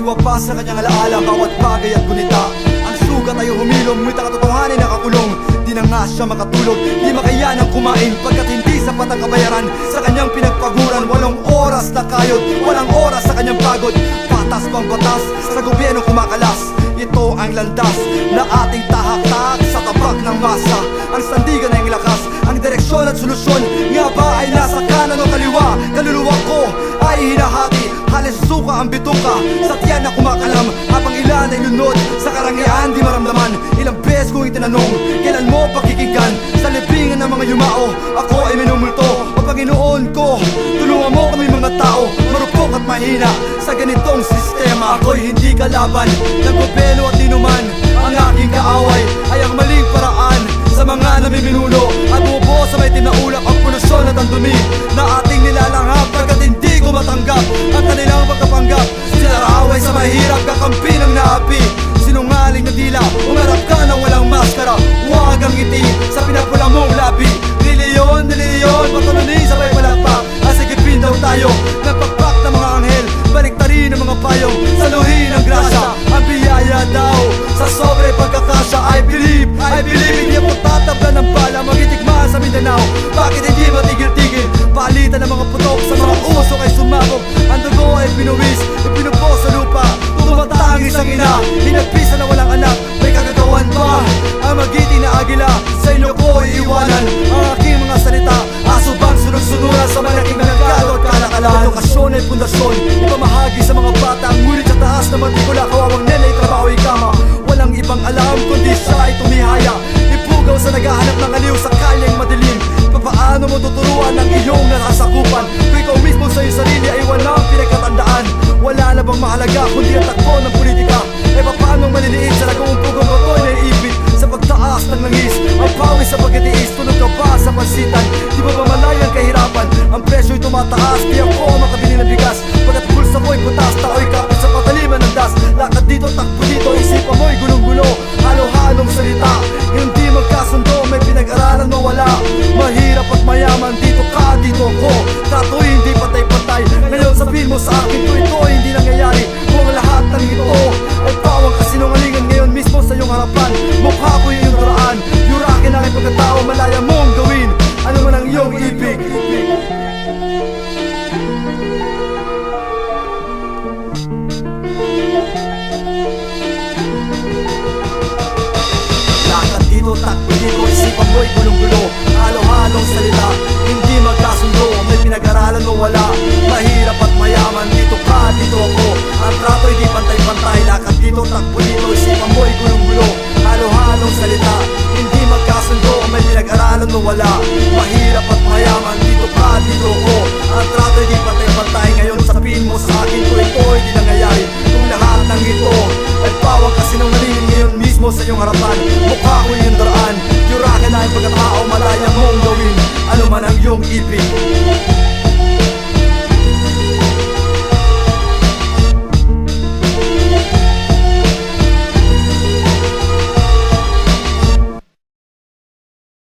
Sariwa pa sa kanyang alaala, bawat bagay at gunita. Ang sugat ay humilom, ngunit ang katotohanan ay nakakulong. Di na nga siya makatulog, di makayanang kumain, pagkat hindi sapat ang kabayaran sa kanyang pinagpaguran. 8 oras na kayod, walang oras sa kanyang pagod. Patas pang batas sa gobyerno kumakalas. Ito ang landas na ating tahaktak sa tabak ng masa. Ang sandigan ay lakas, ang direksyon at solusyon nga ba ay nasa kanan o kaliwa? Kaluluwa ko ay hinahati, halos suka ang bituka sa tiyan na kumakalam, habang ilan ay lunod sa karangyaan di maramdaman. Ilang beses kong itinanong, kailan mo pakikinggan? Sa libingan ng mga yumao, ako ay minumulto. O Panginoon ko, tulungan mo kami mga tao, marupok at mahina sa ganitong sistema. Ako'y hindi kalaban ng gobyerno at inuman. Ang aking kaaway ay ang maling paraan sa mga namiminuno at bumubuo sa may tinaulak ang polusyon at ang dumi na ating nilalanghap, pagkat hindi ko matanggap ang kanilang pagkapanggap. Sila raaway sa mahirap, kakampi ng naapi. Sinungaling na dila, umarap ka ng walang maskara. Huwag ang ngiti sa pinapula mong labi. Niliyon, patuloy sabay palakpak. Asigipin daw tayo ng pakpak ng mga anghel, baliktarin ng mga payong, saluhin ang grasya. Ang biyaya daw sa sobre pagkakasya. I believe, hindi ako tatabla ng bala, magitigmaan sa Mindanao. Bakit hindi matigil-tigil? Palitan ng mga putok sa mga usok ay sumabog. Ang dugo ay pinuwis, ipinupos sa lupa. Tumatangis ang ina, hinagpisa na walang anak. May kagagawan ba ang magiting na agila? Sa inyo ko iiwanan ang aking mga salita. Aso bang sunod-sunuran sa malaking merkado at kalakalan? Edukasyon ay pundasyon, ipamahagi sa mga bata. Ngunit sa taas na matikula, kawawang nenay, trabaho ay kama. Walang ibang alam kundi siya ay tumihaya. Ipugaw sa naghahanap ng aliw sa kalyang madilim. Paano mo tuturuan ang iyong nakasakupan kung ikaw mismo sa iyong sarili ay walang pinagkatandaan? Wala na bang mahalaga kundi ang takbo ng politika? E paano maliliit sa nag-uumpugang batoy na iibig? Sa pagtaas ng langis, ang pawis sa pagkatiis, tulog ka ba sa pansitan? Di ba malayang kahirapan? Ang presyo'y tumataas, di ako makabili ng bigas. Pagkat pulsa mo'y putas, tao'y kapit sa pataliman ng das. Lakad dito, takbo dito, isipan mo'y gulong-gulo. Halo-halong salita, hindi magkasundo, may pinag-aralan mo wala. Mahirap at mayaman, dito ka, dito ako. Tato'y hindi patay-patay, ngayon sabihin mo sa akin kung ito hindi nangyayari. Kung lahat ng ito ay pawang kasinungalingan, ngayon mismo sa iyong harapan, mukha ko yung daraan. Yurakin ang aking pagkatao, malaya mong gawin ano man ang iyong ibig. Lakad dito, takbo dito, isipan mo'y gulong-gulo. Halo-halong salita, hindi magkasundo, may pinag-aralan mo wala. Mahirap at mayaman, dito ka, dito ako. Ang trato'y di pantay-pantay. Lakad dito, takbo dito, isipan mo'y gulong-gulo. Halo-halong salita, hindi magkasundo, may pinag-aralan mo wala. Mahirap at mayaman, dito ka, dito ako. Ang trato'y di pantay-pantay. Ngayon sabihin mo sa akin kung ito'y di nangyayari. Kung lahat ng ito ay pawang kasinungalingan, ngayon mismo sa iyong harapan, mukha ko yung daraan. Yurakin na yung pagkatao, malaya mong gawin ano man ang iyong ibig.